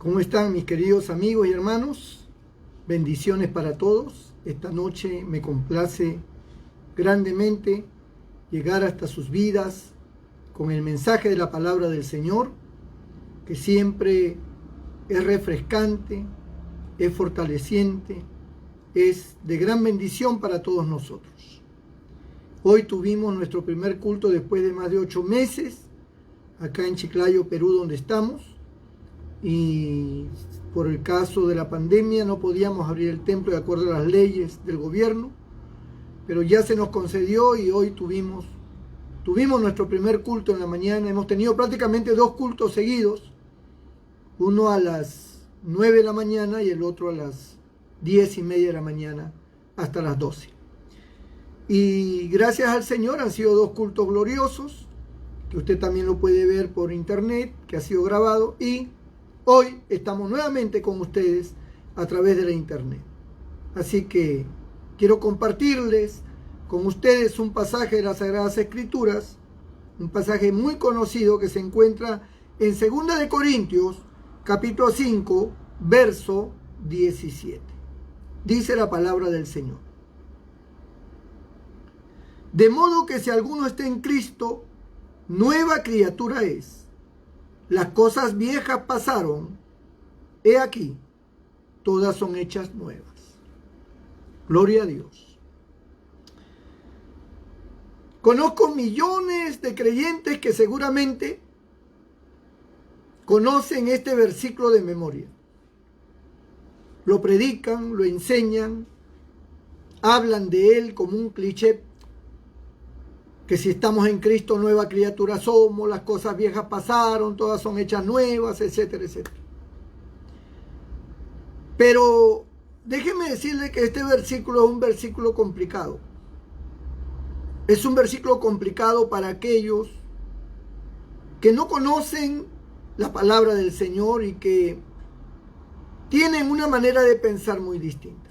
¿Cómo están mis queridos amigos y hermanos? Bendiciones para todos. Esta noche me complace grandemente llegar hasta sus vidas con el mensaje de la palabra del Señor, que siempre es refrescante, es fortaleciente, es de gran bendición para todos nosotros. Hoy tuvimos nuestro primer culto después de más de 8 meses, acá en Chiclayo, Perú, donde estamos. Y por el caso de la pandemia no podíamos abrir el templo de acuerdo a las leyes del gobierno, pero ya se nos concedió y hoy tuvimos nuestro primer culto en la mañana. Hemos tenido prácticamente 2 cultos seguidos, uno a las 9 de la mañana y el otro a las 10:30 de la mañana hasta las 12. Y gracias al Señor han sido 2 cultos gloriosos, que usted también lo puede ver por internet, que ha sido grabado, y hoy estamos nuevamente con ustedes a través de la internet. Así que quiero compartirles con ustedes un pasaje de las Sagradas Escrituras, un pasaje muy conocido que se encuentra en 2 de Corintios, capítulo 5, verso 17. Dice la palabra del Señor: de modo que si alguno está en Cristo, nueva criatura es. Las cosas viejas pasaron, he aquí, todas son hechas nuevas. Gloria a Dios. Conozco millones de creyentes que seguramente conocen este versículo de memoria. Lo predican, lo enseñan, hablan de él como un cliché, que si estamos en Cristo, nueva criatura somos, las cosas viejas pasaron, todas son hechas nuevas, etcétera, etcétera. Pero déjeme decirle que este versículo es un versículo complicado. Es un versículo complicado para aquellos que no conocen la palabra del Señor y que tienen una manera de pensar muy distinta.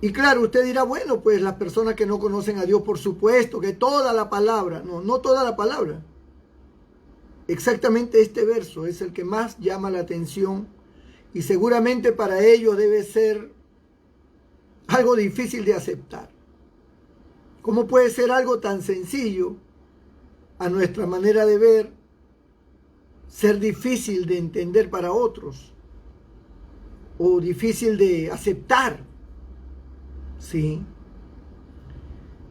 Y claro, usted dirá, bueno, pues las personas que no conocen a Dios, por supuesto, que toda la palabra, no toda la palabra. Exactamente este verso es el que más llama la atención y seguramente para ellos debe ser algo difícil de aceptar. ¿Cómo puede ser algo tan sencillo, a nuestra manera de ver, ser difícil de entender para otros o difícil de aceptar? Sí,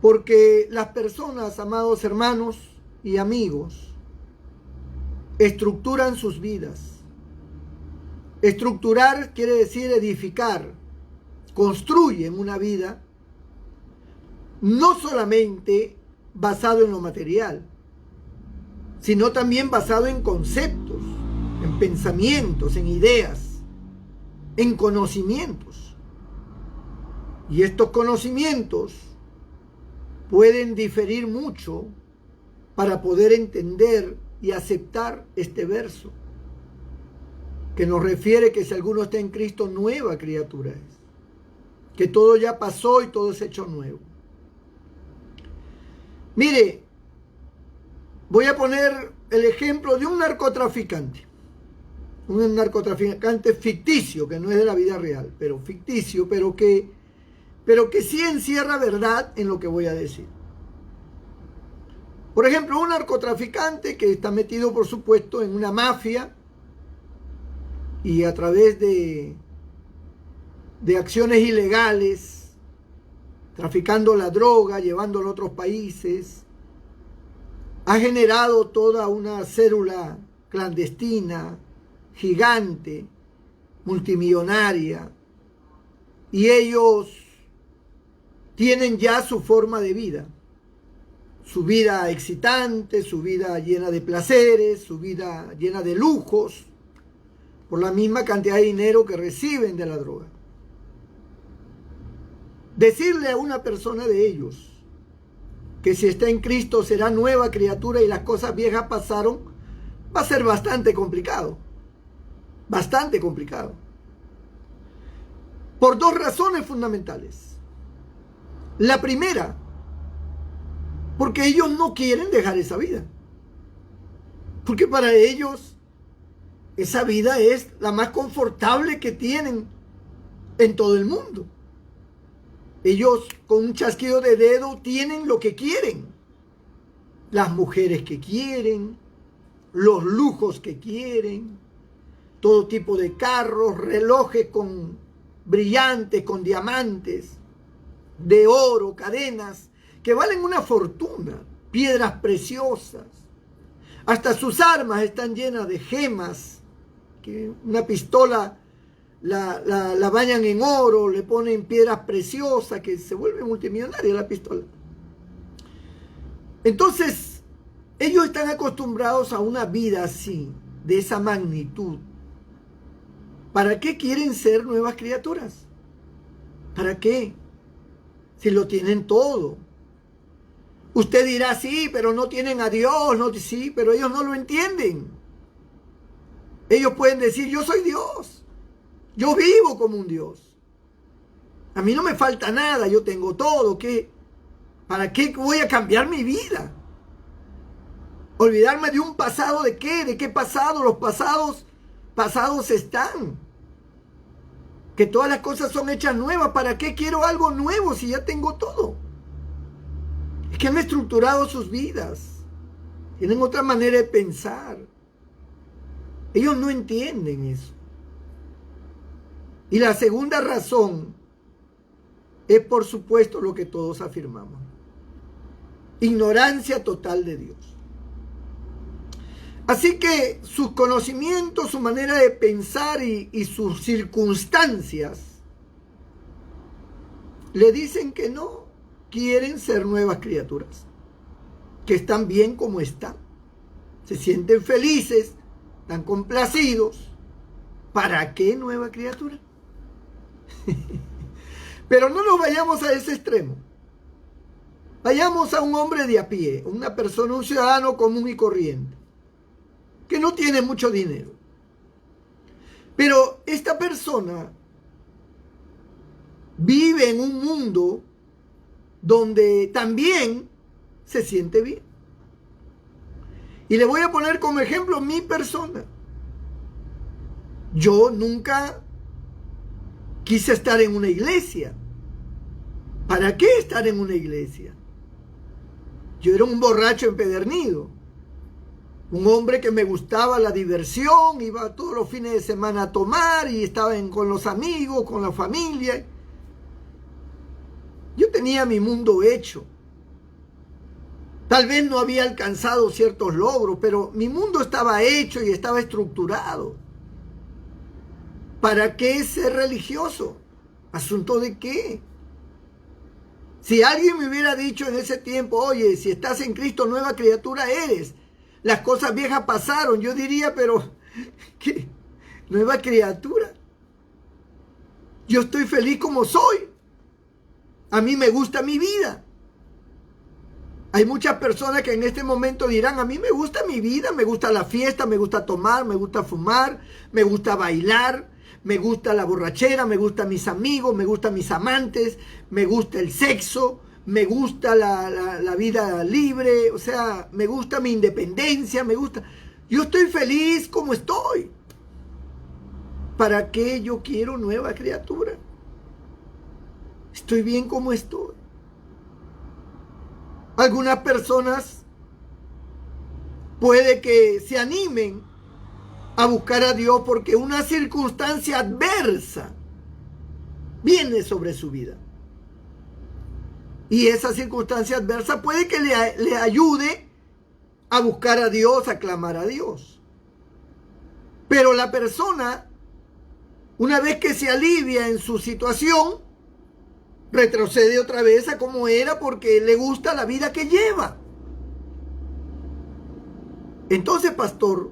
porque las personas, amados hermanos y amigos, estructuran sus vidas. Estructurar quiere decir edificar, construyen una vida no solamente basado en lo material, sino también basado en conceptos, en pensamientos, en ideas, en conocimientos. Y estos conocimientos pueden diferir mucho para poder entender y aceptar este verso, que nos refiere que si alguno está en Cristo, nueva criatura es. Que todo ya pasó y todo es hecho nuevo. Mire, voy a poner el ejemplo de un narcotraficante. Un narcotraficante ficticio, que no es de la vida real, pero ficticio, pero que sí encierra verdad en lo que voy a decir. Por ejemplo, un narcotraficante que está metido, por supuesto, en una mafia y a través de acciones ilegales, traficando la droga, llevándola a otros países, ha generado toda una célula clandestina, gigante, multimillonaria, y ellos tienen ya su forma de vida, su vida excitante, su vida llena de placeres, su vida llena de lujos, por la misma cantidad de dinero que reciben de la droga. Decirle a una persona de ellos que si está en Cristo será nueva criatura y las cosas viejas pasaron, va a ser bastante complicado, bastante complicado, por 2 razones fundamentales. La primera, porque ellos no quieren dejar esa vida. Porque para ellos esa vida es la más confortable que tienen en todo el mundo. Ellos con un chasquido de dedo tienen lo que quieren. Las mujeres que quieren, los lujos que quieren, todo tipo de carros, relojes con brillantes, con diamantes, de oro, cadenas, que valen una fortuna, piedras preciosas. Hasta sus armas están llenas de gemas, que una pistola la bañan en oro, le ponen piedras preciosas, que se vuelve multimillonaria la pistola. Entonces, ellos están acostumbrados a una vida así, de esa magnitud. ¿Para qué quieren ser nuevas criaturas? ¿Para qué? Si lo tienen todo. Usted dirá, sí, pero no tienen a Dios. No, sí, pero ellos no lo entienden. Ellos pueden decir, yo soy Dios. Yo vivo como un Dios. A mí no me falta nada, yo tengo todo. ¿Para qué voy a cambiar mi vida? Olvidarme de un pasado, ¿de qué? ¿De qué pasado? Los pasados están. Que todas las cosas son hechas nuevas. ¿Para qué quiero algo nuevo si ya tengo todo? Es que han estructurado sus vidas. Tienen otra manera de pensar. Ellos no entienden eso. Y la segunda razón es, por supuesto, lo que todos afirmamos. Ignorancia total de Dios. Así que sus conocimientos, su manera de pensar y sus circunstancias le dicen que no quieren ser nuevas criaturas, que están bien como están, se sienten felices, están complacidos. ¿Para qué nueva criatura? Pero no nos vayamos a ese extremo. Vayamos a un hombre de a pie, una persona, un ciudadano común y corriente, que no tiene mucho dinero. Pero esta persona vive en un mundo donde también se siente bien. Y le voy a poner como ejemplo mi persona. Yo nunca quise estar en una iglesia. ¿Para qué estar en una iglesia? Yo era un borracho empedernido. Un hombre que me gustaba la diversión, iba todos los fines de semana a tomar y estaba con los amigos, con la familia. Yo tenía mi mundo hecho. Tal vez no había alcanzado ciertos logros, pero mi mundo estaba hecho y estaba estructurado. ¿Para qué ser religioso? ¿Asunto de qué? Si alguien me hubiera dicho en ese tiempo, oye, si estás en Cristo, nueva criatura eres. Las cosas viejas pasaron. Yo diría, pero, ¿qué? ¿Nueva criatura? Yo estoy feliz como soy. A mí me gusta mi vida. Hay muchas personas que en este momento dirán, a mí me gusta mi vida, me gusta la fiesta, me gusta tomar, me gusta fumar, me gusta bailar, me gusta la borrachera, me gustan mis amigos, me gustan mis amantes, me gusta el sexo, me gusta la vida libre, o sea, me gusta mi independencia, me gusta... Yo estoy feliz como estoy. ¿Para qué yo quiero nueva criatura? Estoy bien como estoy. Algunas personas puede que se animen a buscar a Dios porque una circunstancia adversa viene sobre su vida. Y esa circunstancia adversa puede que le ayude a buscar a Dios, a clamar a Dios. Pero la persona, una vez que se alivia en su situación, retrocede otra vez a como era porque le gusta la vida que lleva. Entonces, pastor,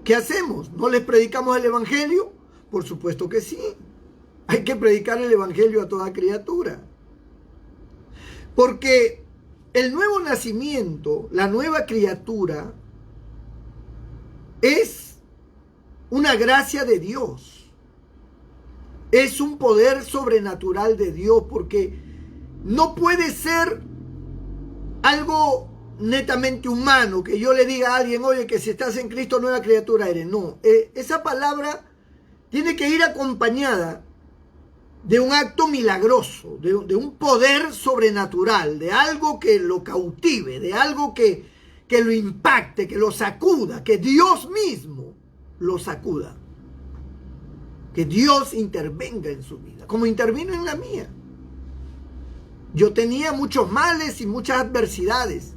¿qué hacemos? ¿No les predicamos el evangelio? Por supuesto que sí. Hay que predicar el evangelio a toda criatura. Porque el nuevo nacimiento, la nueva criatura, es una gracia de Dios. Es un poder sobrenatural de Dios, porque no puede ser algo netamente humano, que yo le diga a alguien, oye, que si estás en Cristo, nueva criatura eres. No, esa palabra tiene que ir acompañada de un acto milagroso, de un poder sobrenatural, de algo que lo cautive, de algo que lo impacte, que lo sacuda, que Dios mismo lo sacuda. Que Dios intervenga en su vida, como intervino en la mía. Yo tenía muchos males y muchas adversidades,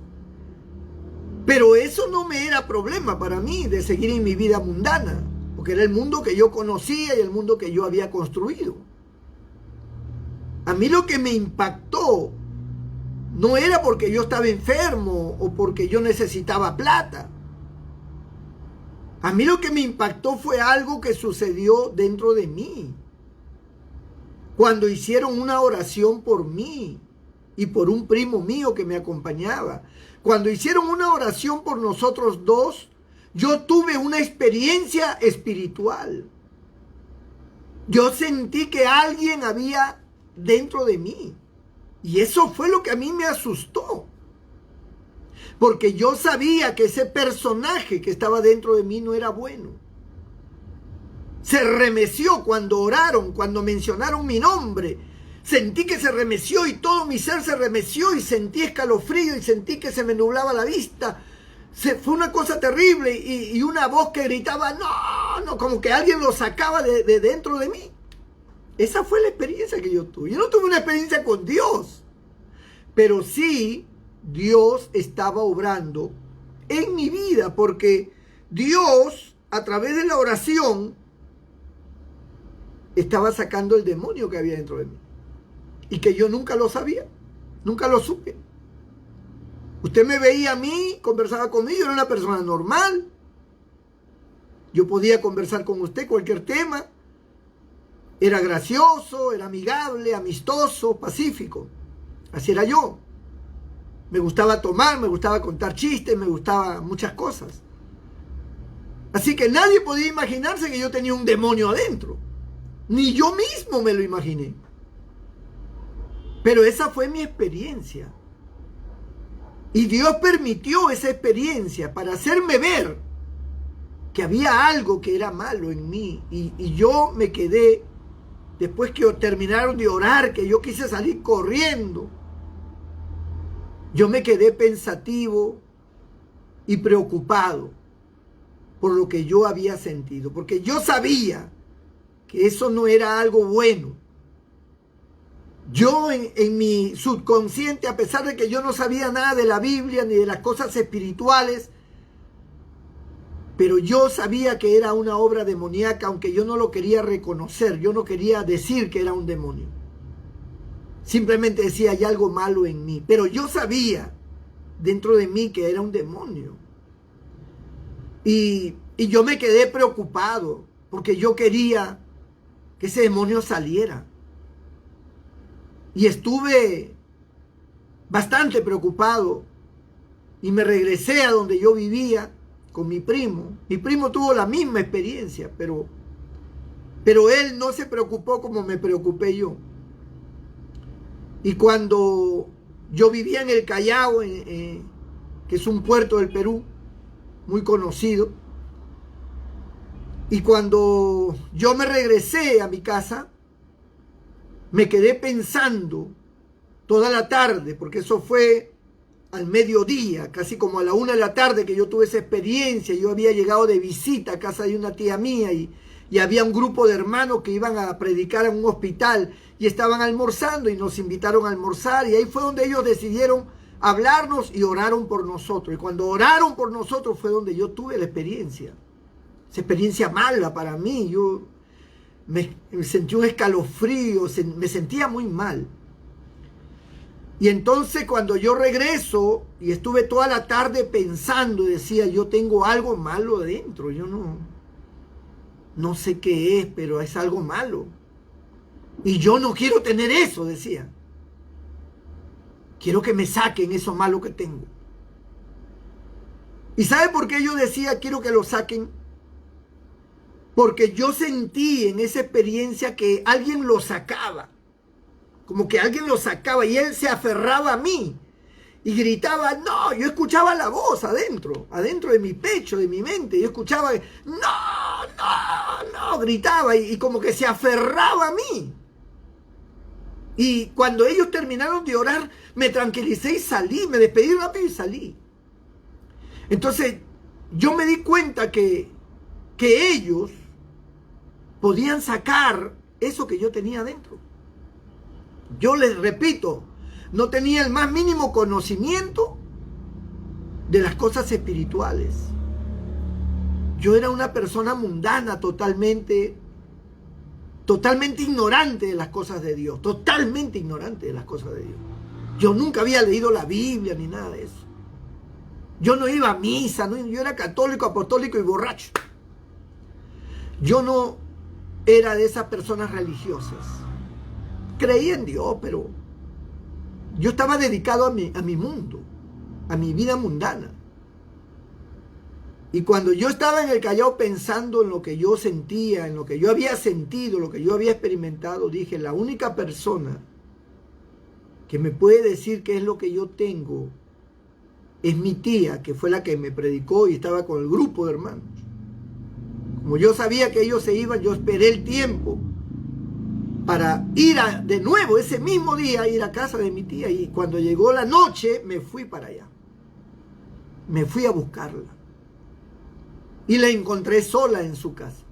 pero eso no me era problema para mí de seguir en mi vida mundana, porque era el mundo que yo conocía y el mundo que yo había construido. A mí lo que me impactó no era porque yo estaba enfermo o porque yo necesitaba plata. A mí lo que me impactó fue algo que sucedió dentro de mí. Cuando hicieron una oración por mí y por un primo mío que me acompañaba. Cuando hicieron una oración por nosotros dos, yo tuve una experiencia espiritual. Yo sentí que alguien había dentro de mí. Y eso fue lo que a mí me asustó. Porque yo sabía que ese personaje que estaba dentro de mí no era bueno. Se remeció cuando oraron, cuando mencionaron mi nombre. Sentí que se remeció y todo mi ser se remeció y sentí escalofrío y sentí que se me nublaba la vista. Fue una cosa terrible y una voz que gritaba, no, no, como que alguien lo sacaba de dentro de mí. Esa fue la experiencia que yo tuve. Yo no tuve una experiencia con Dios, pero sí Dios estaba obrando en mi vida, porque Dios, a través de la oración, estaba sacando el demonio que había dentro de mí. Y que yo nunca lo sabía, nunca lo supe. Usted me veía a mí, conversaba conmigo, era una persona normal. Yo podía conversar con usted cualquier tema. Era gracioso, era amigable, amistoso, pacífico. Así era yo. Me gustaba tomar, me gustaba contar chistes, me gustaba muchas cosas. Así que nadie podía imaginarse que yo tenía un demonio adentro. Ni yo mismo me lo imaginé. Pero esa fue mi experiencia. Y Dios permitió esa experiencia para hacerme ver que había algo que era malo en mí. Y yo me quedé, después que terminaron de orar, que yo quise salir corriendo, yo me quedé pensativo y preocupado por lo que yo había sentido. Porque yo sabía que eso no era algo bueno. Yo en mi subconsciente, a pesar de que yo no sabía nada de la Biblia ni de las cosas espirituales, pero yo sabía que era una obra demoníaca, aunque yo no lo quería reconocer, yo no quería decir que era un demonio. Simplemente decía, hay algo malo en mí, pero yo sabía dentro de mí que era un demonio. Y yo me quedé preocupado, porque yo quería que ese demonio saliera. Y estuve bastante preocupado y me regresé a donde yo vivía con mi primo. Mi primo tuvo la misma experiencia, pero él no se preocupó como me preocupé yo. Y cuando yo vivía en el Callao, que es un puerto del Perú muy conocido, y cuando yo me regresé a mi casa, me quedé pensando toda la tarde, porque eso fue al mediodía, casi como a la 1 de la tarde que yo tuve esa experiencia. Yo había llegado de visita a casa de una tía mía y había un grupo de hermanos que iban a predicar en un hospital y estaban almorzando y nos invitaron a almorzar, y ahí fue donde ellos decidieron hablarnos y oraron por nosotros. Y cuando oraron por nosotros fue donde yo tuve la experiencia, esa experiencia mala para mí. Yo me sentí un escalofrío, me sentía muy mal. Y entonces cuando yo regreso y estuve toda la tarde pensando y decía, yo tengo algo malo adentro, yo no sé qué es, pero es algo malo. Y yo no quiero tener eso, decía. Quiero que me saquen eso malo que tengo. ¿Y sabe por qué yo decía quiero que lo saquen? Porque yo sentí en esa experiencia que alguien lo sacaba. Como que alguien lo sacaba y él se aferraba a mí. y gritaba, no, yo escuchaba la voz adentro de mi pecho, de mi mente, yo escuchaba, no, no, no, gritaba y como que se aferraba a mí. Y cuando ellos terminaron de orar, me tranquilicé y salí, me despedí rápido y salí. Entonces, yo me di cuenta que ellos podían sacar eso que yo tenía dentro. Yo les repito, no tenía el más mínimo conocimiento de las cosas espirituales. Yo era una persona mundana, totalmente ignorante de las cosas de Dios, totalmente ignorante de las cosas de Dios. Yo nunca había leído la Biblia ni nada de eso. Yo no iba a misa, ¿no? Yo era católico, apostólico y borracho. Yo no era de esas personas religiosas. Creía en Dios, pero yo estaba dedicado a mi mundo, a mi vida mundana. Y cuando yo estaba en el Callao pensando en lo que yo sentía, en lo que yo había sentido, lo que yo había experimentado, dije, la única persona que me puede decir qué es lo que yo tengo es mi tía, que fue la que me predicó y estaba con el grupo de hermanos. Como yo sabía que ellos se iban, yo esperé el tiempo para ir de nuevo ese mismo día, ir a casa de mi tía. Y cuando llegó la noche, me fui para allá. Me fui a buscarla. Y la encontré sola en su casa.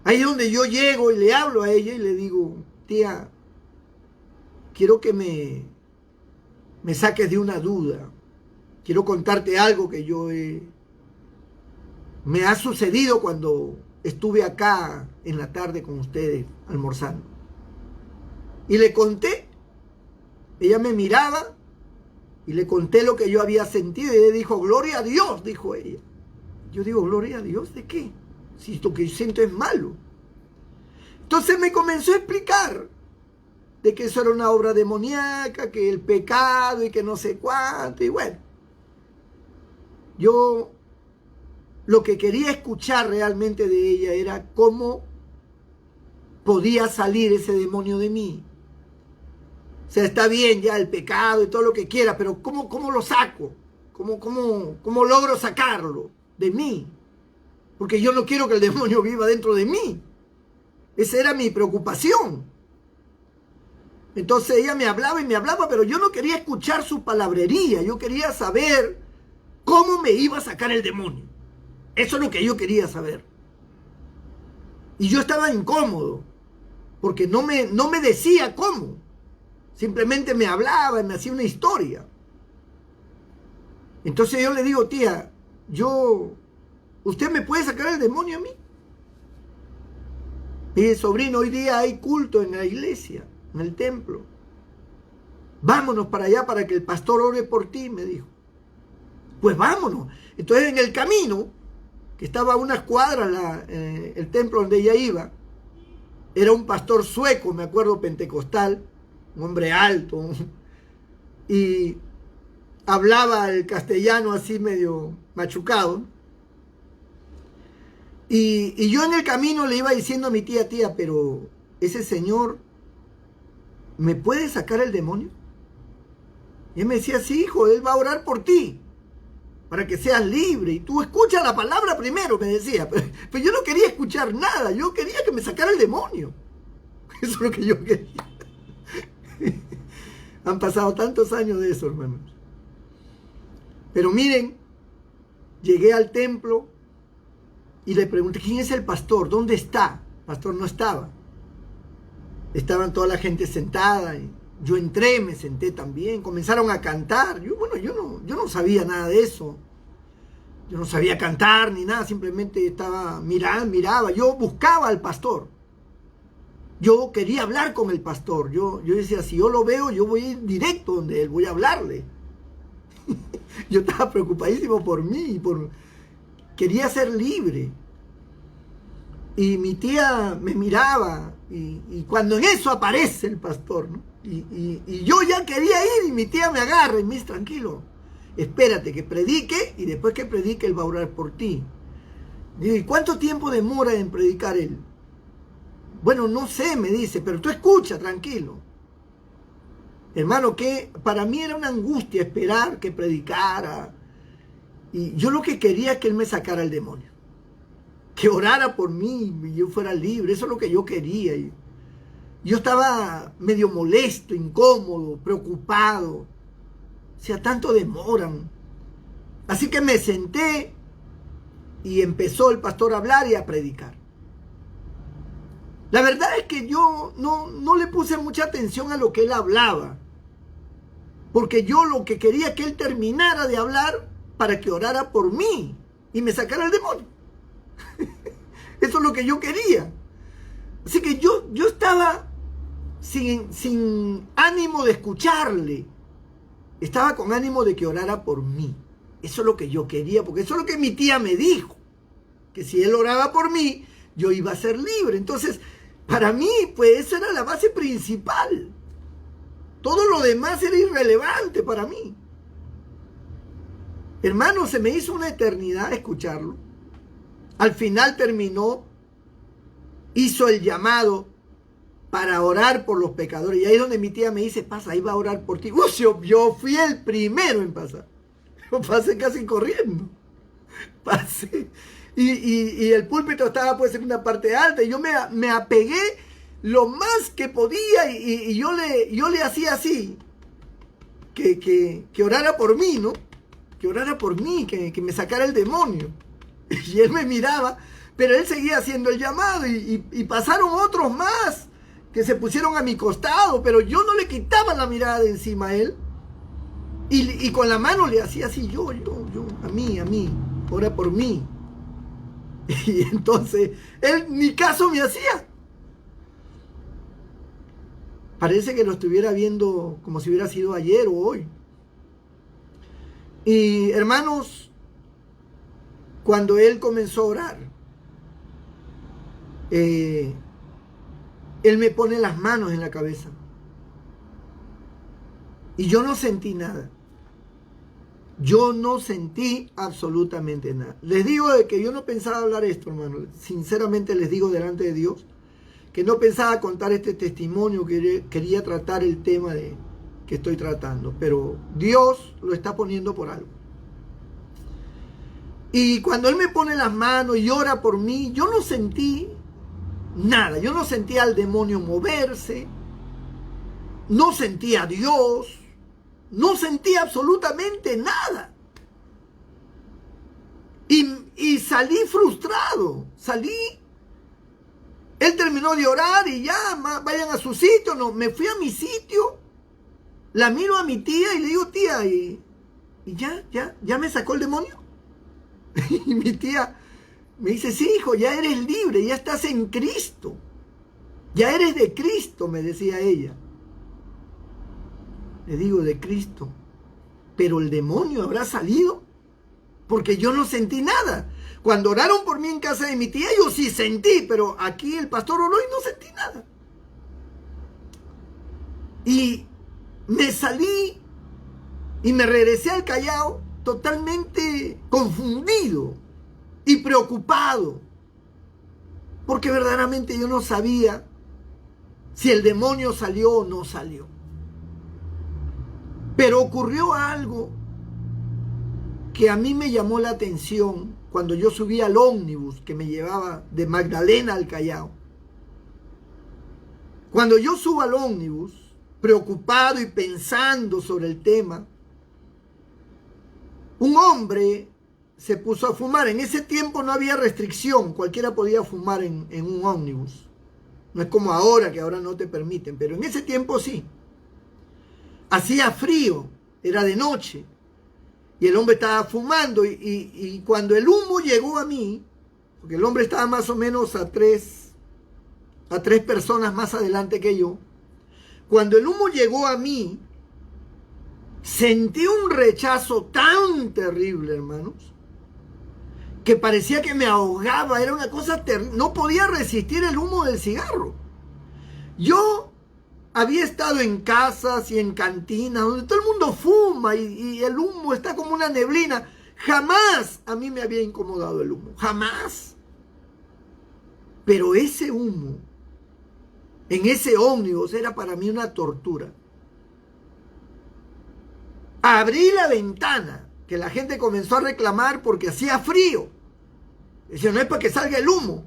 Ahí es donde yo llego y le hablo a ella y le digo, tía, quiero que me saques de una duda. Quiero contarte algo que me ha sucedido cuando estuve acá en la tarde con ustedes almorzando. Y le conté. Ella me miraba y le conté lo que yo había sentido. Y ella dijo, gloria a Dios, dijo ella. Yo digo, gloria a Dios, ¿de qué? Si lo que yo siento es malo. Entonces me comenzó a explicar de que eso era una obra demoníaca, que el pecado y que no sé cuánto. Y bueno, yo lo que quería escuchar realmente de ella era cómo podía salir ese demonio de mí. O sea, está bien ya el pecado y todo lo que quiera, pero ¿cómo lo saco? ¿Cómo logro sacarlo de mí? Porque yo no quiero que el demonio viva dentro de mí. Esa era mi preocupación. Entonces ella me hablaba y me hablaba, pero yo no quería escuchar su palabrería. Yo quería saber cómo me iba a sacar el demonio. Eso es lo que yo quería saber. Y yo estaba incómodo, porque no me decía cómo. Simplemente me hablaba, me hacía una historia. Entonces yo le digo, tía, ¿usted me puede sacar el demonio a mí? Y dice, sobrino, hoy día hay culto en la iglesia, en el templo. Vámonos para allá para que el pastor ore por ti, me dijo. Pues vámonos. Entonces en el camino, que estaba a unas cuadras el templo donde ella iba, era un pastor sueco, me acuerdo, pentecostal, un hombre alto, y hablaba el castellano así medio machucado. Y yo en el camino le iba diciendo a mi tía, pero ese señor, ¿me puede sacar el demonio? Y él me decía, sí, hijo, él va a orar por ti, para que seas libre. Y tú escucha la palabra primero, me decía. Pero yo no quería escuchar nada, yo quería que me sacara el demonio. Eso es lo que yo quería. Han pasado tantos años de eso, hermanos. Pero miren, llegué al templo y le pregunté, ¿quién es el pastor? ¿Dónde está? El pastor no estaba. Estaban toda la gente sentada. Y yo entré, me senté también. Comenzaron a cantar. Yo no sabía nada de eso. Yo no sabía cantar ni nada. Simplemente estaba miraba. Yo buscaba al pastor. Yo quería hablar con el pastor. Yo decía, si yo lo veo, yo voy a ir directo donde él, voy a hablarle. Yo estaba preocupadísimo por mí, quería ser libre. Y mi tía me miraba, y cuando en eso aparece el pastor, ¿no? Y yo ya quería ir, y mi tía me agarra y me dice, tranquilo, espérate que predique, y después que predique él va a orar por ti. Digo, ¿y cuánto tiempo demora en predicar él? Bueno, no sé, me dice, pero tú escucha, tranquilo. Hermano, que para mí era una angustia esperar que predicara. Y yo lo que quería es que él me sacara el demonio. Que orara por mí y yo fuera libre. Eso es lo que yo quería. Y yo estaba medio molesto, incómodo, preocupado. O sea, tanto demoran. Así que me senté y empezó el pastor a hablar y a predicar. La verdad es que yo no le puse mucha atención a lo que él hablaba, porque yo lo que quería es que él terminara de hablar para que orara por mí y me sacara el demonio. Eso es lo que yo quería. Así que yo estaba sin ánimo de escucharle. Estaba con ánimo de que orara por mí. Eso es lo que yo quería, porque eso es lo que mi tía me dijo, que si él oraba por mí, yo iba a ser libre. Entonces, para mí, pues esa era la base principal. Todo lo demás era irrelevante para mí. Hermano, se me hizo una eternidad escucharlo. Al final terminó, hizo el llamado para orar por los pecadores. Y ahí es donde mi tía me dice, pasa, ahí va a orar por ti. Yo fui el primero en pasar. Yo pasé casi corriendo. Pasé. Y el púlpito estaba pues en una parte alta. Y yo me apegué lo más que podía. Y yo le hacía así. Que orara por mí, ¿no? Que orara por mí, que me sacara el demonio. Y él me miraba, pero él seguía haciendo el llamado. Y pasaron otros más que se pusieron a mi costado, pero yo no le quitaba la mirada de encima a él. Y con la mano le hacía así, yo, a mí, ora por mí. Y entonces, él ni caso me hacía. Parece que lo estuviera viendo como si hubiera sido ayer o hoy. Y hermanos, cuando él comenzó a orar, él me pone las manos en la cabeza. Y yo no sentí nada. Yo no sentí absolutamente nada. Les digo de que yo no pensaba hablar esto, hermano. Sinceramente les digo delante de Dios que no pensaba contar este testimonio, que quería tratar el tema que estoy tratando. Pero Dios lo está poniendo por algo. Y cuando Él me pone las manos y ora por mí, yo no sentí nada. Yo no sentía al demonio moverse. No sentía a Dios. No sentía absolutamente nada. Y salí frustrado. Él terminó de orar y ya, vayan a su sitio. No, me fui a mi sitio. La miro a mi tía y le digo, tía, y ya me sacó el demonio. Y mi tía me dice, sí, hijo, ya eres libre, ya estás en Cristo. Ya eres de Cristo, me decía ella. Le digo, de Cristo. Pero el demonio habrá salido, porque yo no sentí nada. Cuando oraron por mí en casa de mi tía, yo sí sentí, pero aquí el pastor oró y no sentí nada. Y me salí y me regresé al Callao totalmente confundido y preocupado, porque verdaderamente yo no sabía si el demonio salió o no salió. Pero ocurrió algo que a mí me llamó la atención cuando yo subí al ómnibus que me llevaba de Magdalena al Callao. Cuando yo subo al ómnibus, preocupado y pensando sobre el tema, un hombre se puso a fumar. En ese tiempo no había restricción, cualquiera podía fumar en un ómnibus. No es como ahora, que ahora no te permiten, pero en ese tiempo sí. Hacía frío, era de noche, y el hombre estaba fumando, y cuando el humo llegó a mí, porque el hombre estaba más o menos a tres personas más adelante que yo, cuando el humo llegó a mí, sentí un rechazo tan terrible, hermanos, que parecía que me ahogaba. Era una cosa terrible. No podía resistir el humo del cigarro. Yo había estado en casas y en cantinas donde todo el mundo fuma y el humo está como una neblina. Jamás a mí me había incomodado el humo. Jamás. Pero ese humo en ese ómnibus era para mí una tortura. Abrí la ventana, que la gente comenzó a reclamar porque hacía frío. Decía, no es para que salga el humo.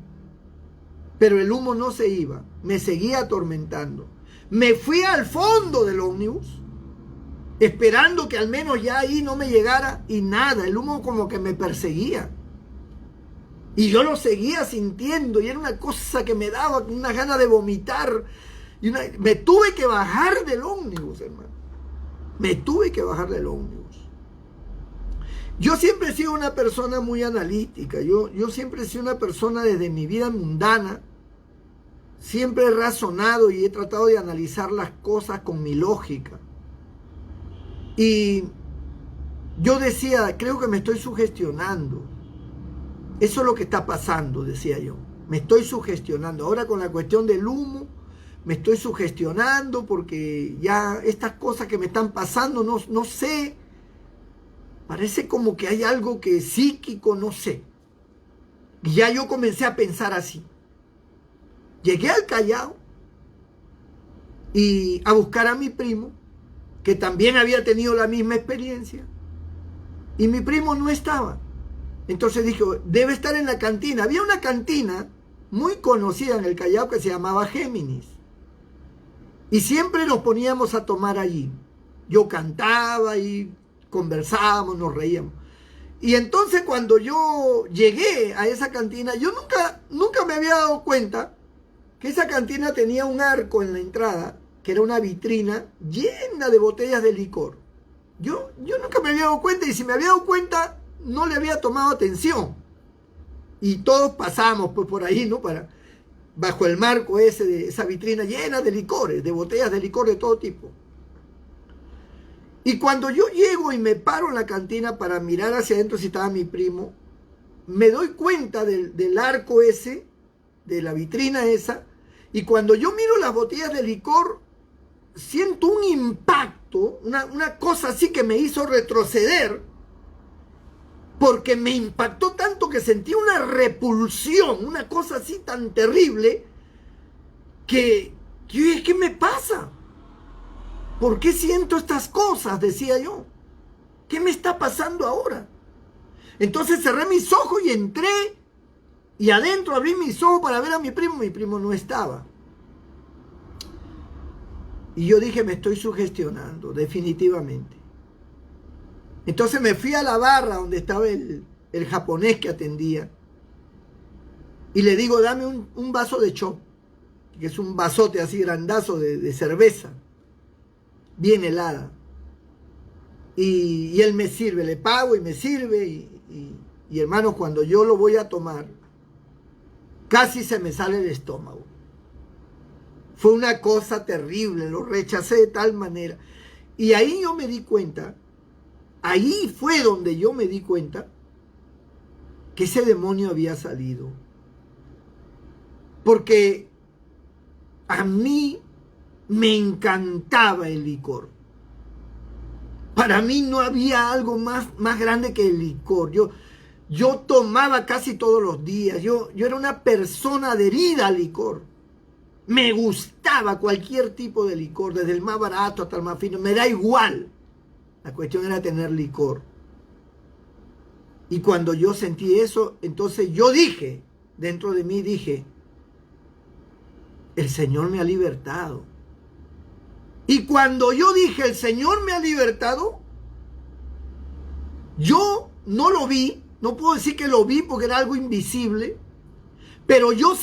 Pero el humo no se iba, me seguía atormentando. Me fui al fondo del ómnibus, esperando que al menos ya ahí no me llegara, y nada, el humo como que me perseguía. Y yo lo seguía sintiendo, y era una cosa que me daba una gana de vomitar. Me tuve que bajar del ómnibus, hermano. Me tuve que bajar del ómnibus. Yo siempre he sido una persona muy analítica. Yo siempre he sido una persona desde mi vida mundana. Siempre he razonado y he tratado de analizar las cosas con mi lógica. Y yo decía, creo que me estoy sugestionando. Eso es lo que está pasando, decía yo. Me estoy sugestionando. Ahora con la cuestión del humo, me estoy sugestionando porque ya estas cosas que me están pasando, no sé. Parece como que hay algo que es psíquico, no sé. Y ya yo comencé a pensar así. Llegué al Callao y a buscar a mi primo, que también había tenido la misma experiencia. Y mi primo no estaba. Entonces dije, debe estar en la cantina. Había una cantina muy conocida en el Callao que se llamaba Géminis. Y siempre nos poníamos a tomar allí. Yo cantaba y conversábamos, nos reíamos. Y entonces cuando yo llegué a esa cantina, yo nunca me había dado cuenta que esa cantina tenía un arco en la entrada, que era una vitrina llena de botellas de licor. Yo nunca me había dado cuenta, y si me había dado cuenta, no le había tomado atención. Y todos pasamos pues por ahí, ¿no? Bajo el marco ese de esa vitrina llena de licores, de botellas de licor de todo tipo. Y cuando yo llego y me paro en la cantina para mirar hacia adentro si estaba mi primo, me doy cuenta del arco ese, de la vitrina esa, y cuando yo miro las botellas de licor, siento un impacto, una cosa así que me hizo retroceder, porque me impactó tanto que sentí una repulsión, una cosa así tan terrible, que yo dije, ¿qué me pasa? ¿Por qué siento estas cosas? Decía yo. ¿Qué me está pasando ahora? Entonces cerré mis ojos y entré, y adentro abrí mis ojos para ver a mi primo no estaba. Y yo dije, me estoy sugestionando, definitivamente. Entonces me fui a la barra donde estaba el japonés que atendía, y le digo, dame un vaso de chop, que es un vasote así grandazo de cerveza, bien helada. Y él me sirve, le pago y me sirve, y hermanos, cuando yo lo voy a tomar, casi se me sale el estómago. Fue una cosa terrible, lo rechacé de tal manera. Y ahí yo me di cuenta, ahí fue donde yo me di cuenta que ese demonio había salido. Porque a mí me encantaba el licor. Para mí no había algo más grande que el licor. Yo tomaba casi todos los días. Yo era una persona adherida al licor. Me gustaba cualquier tipo de licor, desde el más barato hasta el más fino. Me da igual. La cuestión era tener licor. Y cuando yo sentí eso, entonces yo dije, dentro de mí dije, el Señor me ha libertado. Y cuando yo dije, el Señor me ha libertado, yo no lo vi, no puedo decir que lo vi porque era algo invisible, pero yo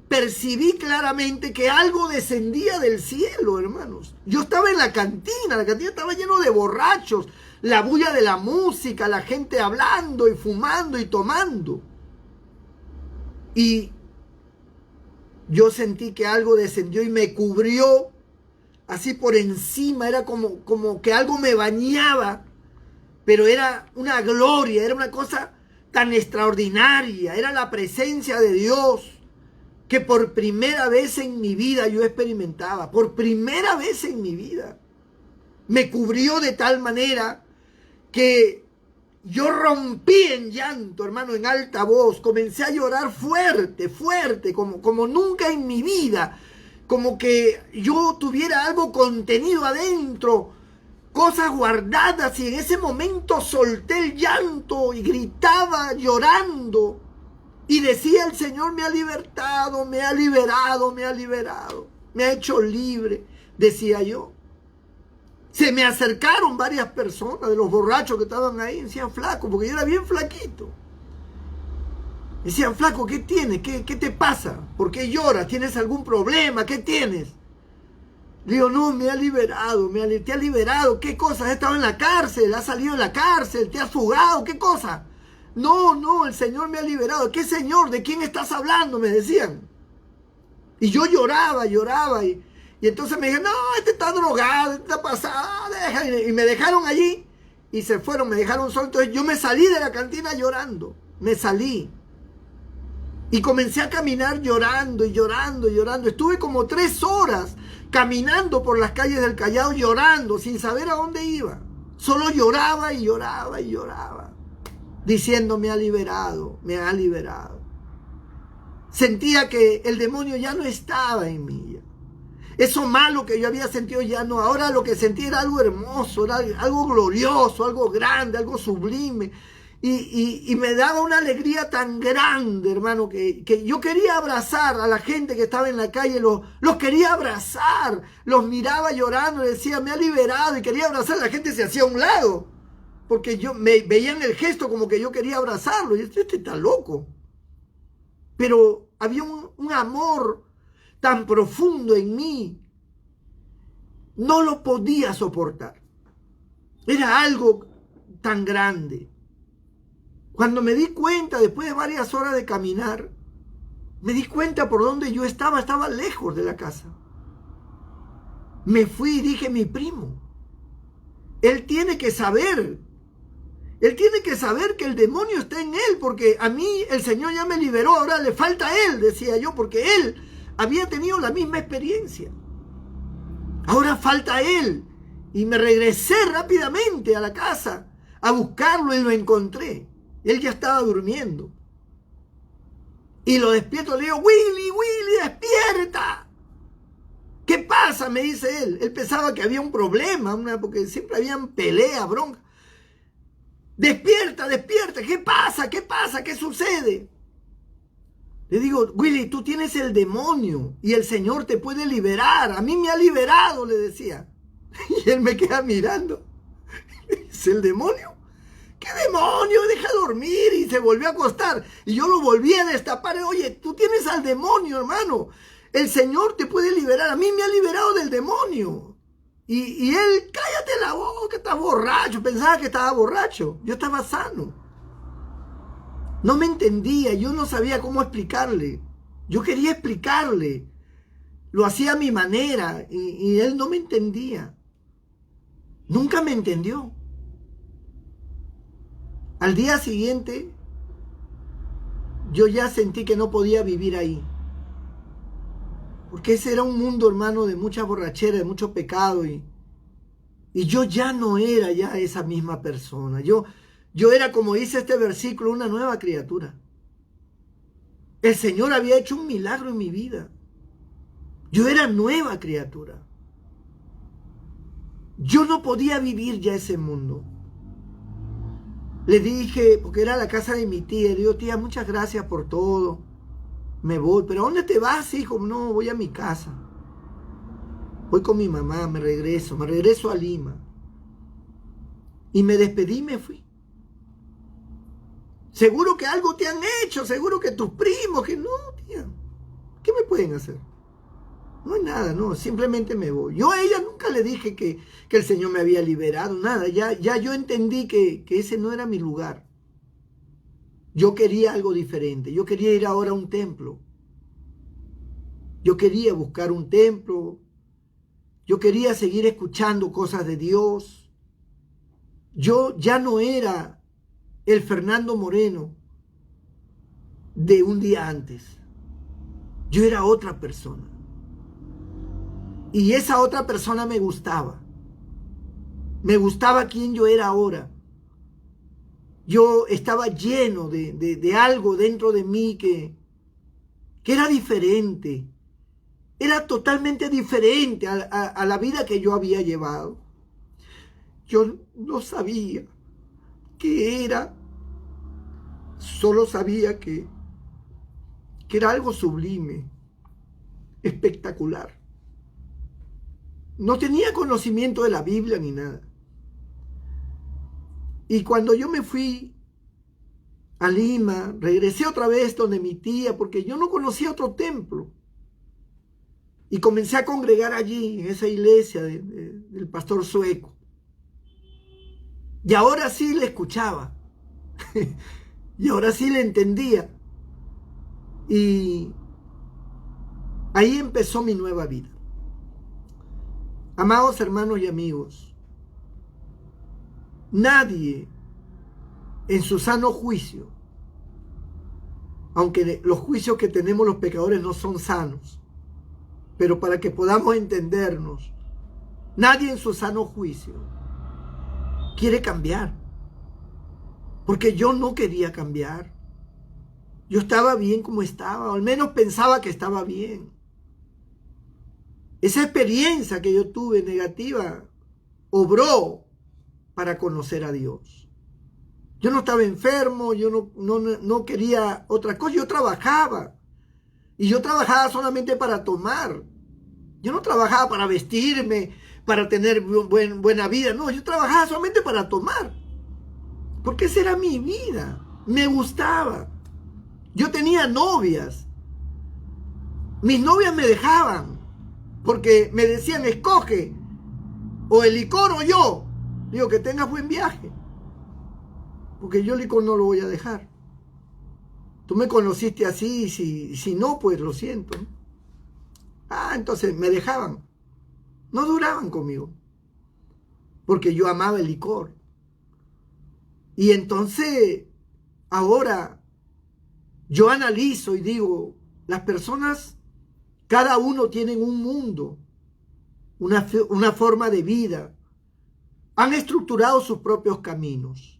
percibí claramente que algo descendía del cielo, hermanos. Yo estaba en la cantina estaba lleno de borrachos, la bulla de la música, la gente hablando y fumando y tomando. Y yo sentí que algo descendió y me cubrió así por encima, era como que algo me bañaba, pero era una gloria, era una cosa tan extraordinaria, era la presencia de Dios que por primera vez en mi vida yo experimentaba, por primera vez en mi vida. Me cubrió de tal manera que yo rompí en llanto, hermano, en alta voz, comencé a llorar fuerte, como nunca en mi vida, como que yo tuviera algo contenido adentro, cosas guardadas, y en ese momento solté el llanto y gritaba llorando y decía: el Señor me ha libertado, me ha liberado, me ha liberado, me ha hecho libre, decía yo. Se me acercaron varias personas de los borrachos que estaban ahí, me decían: flaco, porque yo era bien flaquito. Me decían: flaco, ¿qué tienes? ¿Qué te pasa? ¿Por qué lloras? ¿Tienes algún problema? ¿Qué tienes? Digo: no, me ha liberado, te ha liberado. ¿Qué cosa? ¿Has estado en la cárcel? ¿Has salido de la cárcel? ¿Te has fugado? ¿Qué cosa? No, el Señor me ha liberado. ¿Qué Señor? ¿De quién estás hablando? Me decían. Y yo lloraba y entonces me dijeron: no, este está drogado, este está pasado, déjame. Y me dejaron allí y se fueron, me dejaron solo. Entonces yo me salí de la cantina llorando, me salí. Y comencé a caminar llorando y llorando y llorando. Estuve como 3 horas caminando por las calles del Callao llorando, sin saber a dónde iba. Solo lloraba y lloraba y lloraba, diciendo: me ha liberado, me ha liberado. Sentía que el demonio ya no estaba en mí. Eso malo que yo había sentido ya no. Ahora lo que sentí era algo hermoso, era algo glorioso, algo grande, algo sublime. Y me daba una alegría tan grande, hermano, que yo quería abrazar a la gente que estaba en la calle, los quería abrazar, los miraba llorando y decía: me ha liberado, y quería abrazar. La gente se hacía a un lado, porque me veían el gesto como que yo quería abrazarlo. Y este está loco. Pero había un amor tan profundo en mí, no lo podía soportar. Era algo tan grande. Cuando me di cuenta, después de varias horas de caminar, me di cuenta por dónde yo estaba lejos de la casa. Me fui y dije: mi primo, él tiene que saber que el demonio está en él, porque a mí el Señor ya me liberó, ahora le falta a él, decía yo, porque él había tenido la misma experiencia. Ahora falta a él. Y me regresé rápidamente a la casa a buscarlo y lo encontré. Él ya estaba durmiendo. Y lo despierto, le digo: Willy, despierta. ¿Qué pasa? Me dice él. Él pensaba que había un problema, porque siempre habían pelea, bronca. Despierta. ¿Qué pasa? ¿Qué sucede? Le digo: Willy, tú tienes el demonio y el Señor te puede liberar. A mí me ha liberado, le decía. Y él me queda mirando. ¿Es el demonio? ¿Qué demonio? Deja dormir. Y se volvió a acostar. Y yo lo volví a destapar. Oye, tú tienes al demonio, hermano. El Señor te puede liberar. A mí me ha liberado del demonio. Y él: cállate la boca, estás borracho. Pensaba que estaba borracho. Yo estaba sano. No me entendía. Yo no sabía cómo explicarle. Yo quería explicarle. Lo hacía a mi manera. Y él no me entendía. Nunca me entendió. Al día siguiente, yo ya sentí que no podía vivir ahí. Porque ese era un mundo, hermano, de mucha borrachera, de mucho pecado. Y yo ya no era ya esa misma persona. Yo era, como dice este versículo, una nueva criatura. El Señor había hecho un milagro en mi vida. Yo era nueva criatura. Yo no podía vivir ya ese mundo. Le dije, porque era la casa de mi tía, le digo: tía, muchas gracias por todo. Me voy. ¿Pero a dónde te vas, hijo? No, voy a mi casa. Voy con mi mamá, me regreso a Lima. Y me despedí y me fui. Seguro que algo te han hecho, seguro que tus primos, que no, tía. ¿Qué me pueden hacer? No hay nada, no, simplemente me voy. Yo a ella nunca le dije que el Señor me había liberado, nada. Ya yo entendí que ese no era mi lugar. Yo quería algo diferente. Yo quería ir ahora a un templo. Yo quería buscar un templo. Yo quería seguir escuchando cosas de Dios. Yo ya no era el Fernando Moreno de un día antes. Yo era otra persona. Y esa otra persona me gustaba. Me gustaba quién yo era ahora. Yo estaba lleno de algo dentro de mí que era diferente. Era totalmente diferente a la vida que yo había llevado. Yo no sabía qué era, solo sabía que era algo sublime, espectacular. No tenía conocimiento de la Biblia ni nada. Y cuando yo me fui a Lima, regresé otra vez donde mi tía, porque yo no conocía otro templo. Y comencé a congregar allí, en esa iglesia del pastor Sueco. Y ahora sí le escuchaba. Y ahora sí le entendía. Y ahí empezó mi nueva vida. Amados hermanos y amigos, nadie en su sano juicio, aunque los juicios que tenemos los pecadores no son sanos, pero para que podamos entendernos, nadie en su sano juicio quiere cambiar, porque yo no quería cambiar. Yo estaba bien como estaba, o al menos pensaba que estaba bien. Esa experiencia que yo tuve negativa obró para conocer a Dios. Yo no estaba enfermo, yo no quería otra cosa, yo trabajaba. Y yo trabajaba solamente para tomar. Yo no trabajaba para vestirme, para tener buena vida. No, yo trabajaba solamente para tomar. Porque esa era mi vida. Me gustaba. Yo tenía novias. Mis novias me dejaban. Porque me decían, escoge. O el licor o yo. Digo, que tengas buen viaje. Porque yo el licor no lo voy a dejar. Tú me conociste así, si no, pues lo siento. Entonces me dejaban. No duraban conmigo. Porque yo amaba el licor. Y entonces, ahora, yo analizo y digo, las personas, cada uno tiene un mundo, una forma de vida. Han estructurado sus propios caminos.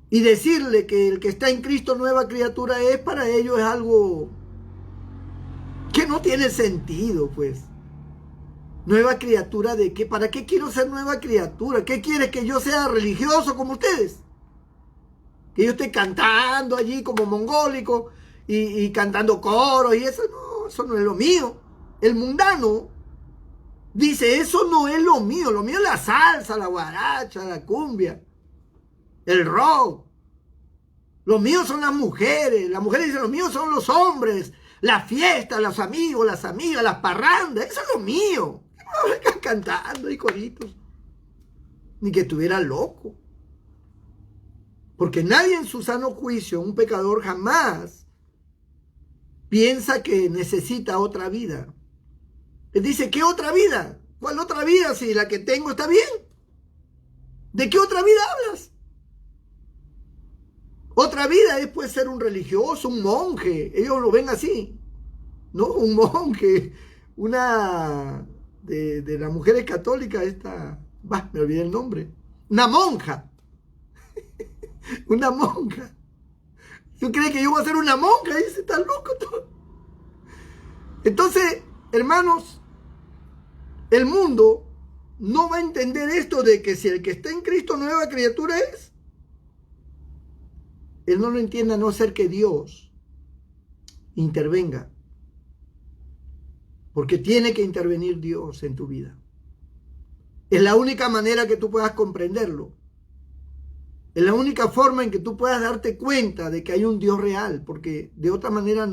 Y decirle que el que está en Cristo nueva criatura es, para ellos es algo que no tiene sentido, pues. Nueva criatura de qué, ¿para qué quiero ser nueva criatura? ¿Qué quieres, que yo sea religioso como ustedes? Que yo esté cantando allí como mongólico y cantando coros y eso no es lo mío. El mundano dice, eso no es lo mío es la salsa, la guaracha, la cumbia, el rock. Lo mío son las mujeres dicen, lo mío son los hombres, la fiesta, los amigos, las amigas, las parrandas, eso es lo mío. No, cantando y coritos, ni que estuviera loco. Porque nadie en su sano juicio, un pecador, jamás piensa que necesita otra vida. Él dice, ¿qué otra vida? ¿Cuál otra vida si la que tengo está bien? ¿De qué otra vida hablas? Otra vida es, puede ser un religioso, un monje. Ellos lo ven así, ¿no? Un monje, una de las mujeres católicas, me olvidé el nombre. Una monja. Una monja. ¿Tú crees que yo voy a ser una monja? Dice, está loco todo. Entonces, hermanos, el mundo no va a entender esto de que si el que está en Cristo nueva criatura es. Él no lo entiende, a no ser que Dios intervenga. Porque tiene que intervenir Dios en tu vida. Es la única manera que tú puedas comprenderlo. Es la única forma en que tú puedas darte cuenta de que hay un Dios real. Porque de otra manera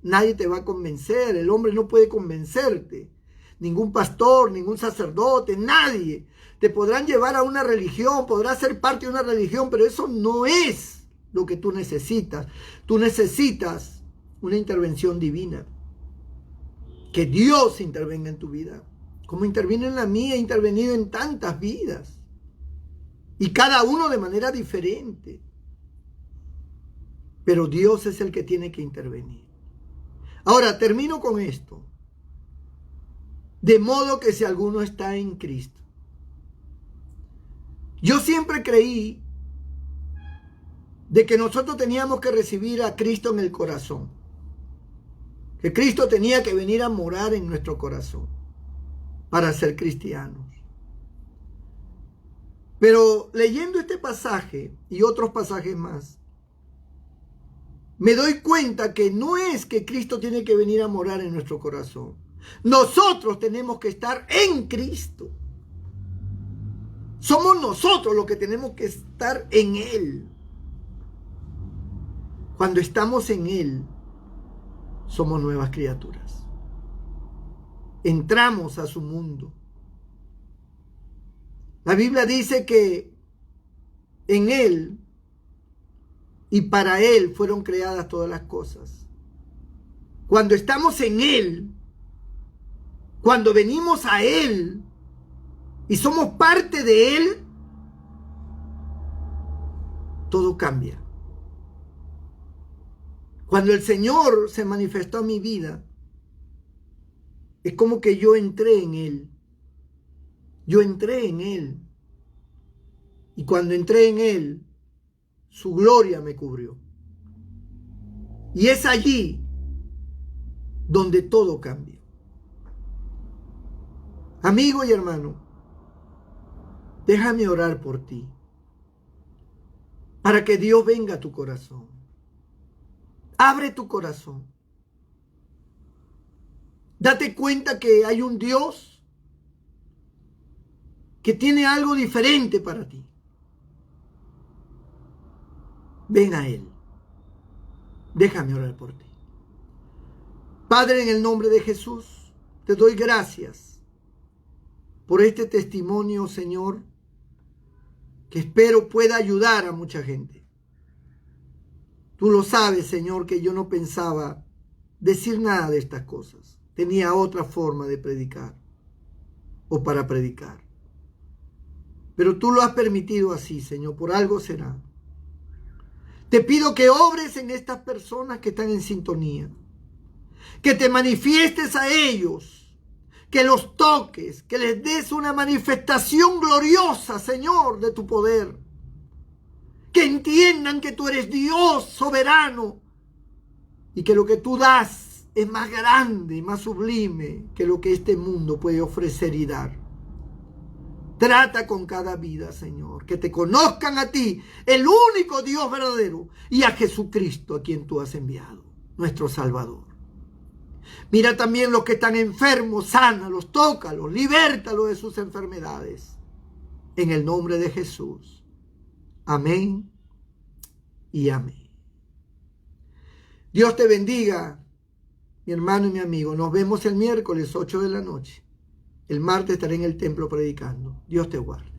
nadie te va a convencer. El hombre no puede convencerte. Ningún pastor, ningún sacerdote, nadie. Te podrán llevar a una religión, podrás ser parte de una religión, pero eso no es lo que tú necesitas. Tú necesitas una intervención divina. Que Dios intervenga en tu vida. Como interviene en la mía, ha intervenido en tantas vidas. Y cada uno de manera diferente. Pero Dios es el que tiene que intervenir. Ahora, termino con esto. De modo que si alguno está en Cristo. Yo siempre creí de que nosotros teníamos que recibir a Cristo en el corazón. Que Cristo tenía que venir a morar en nuestro corazón para ser cristianos. Pero leyendo este pasaje y otros pasajes más, me doy cuenta que no es que Cristo tiene que venir a morar en nuestro corazón. Nosotros tenemos que estar en Cristo. Somos nosotros los que tenemos que estar en Él. Cuando estamos en Él, somos nuevas criaturas. Entramos a su mundo. La Biblia dice que en Él y para Él fueron creadas todas las cosas. Cuando estamos en Él, cuando venimos a Él y somos parte de Él, todo cambia. Cuando el Señor se manifestó en mi vida, es como que yo entré en Él. Yo entré en Él. Y cuando entré en Él, su gloria me cubrió. Y es allí donde todo cambia. Amigo y hermano, déjame orar por ti, para que Dios venga a tu corazón. Abre tu corazón. Date cuenta que hay un Dios que tiene algo diferente para ti. Ven a Él. Déjame orar por ti. Padre, en el nombre de Jesús, te doy gracias por este testimonio, Señor, que espero pueda ayudar a mucha gente. Tú lo sabes, Señor, que yo no pensaba decir nada de estas cosas. Tenía otra forma de predicar o para predicar. Pero tú lo has permitido así, Señor, por algo será. Te pido que obres en estas personas que están en sintonía, que te manifiestes a ellos, que los toques, que les des una manifestación gloriosa, Señor, de tu poder. Que entiendan que tú eres Dios soberano y que lo que tú das es más grande, más sublime que lo que este mundo puede ofrecer y dar. Trata con cada vida, Señor, que te conozcan a ti, el único Dios verdadero, y a Jesucristo, a quien tú has enviado, nuestro Salvador. Mira también los que están enfermos, sánalos, tócalos, libértalos de sus enfermedades. En el nombre de Jesús. Amén y amén. Dios te bendiga, mi hermano y mi amigo. Nos vemos el miércoles 8 de la noche. El martes estaré en el templo predicando. Dios te guarde.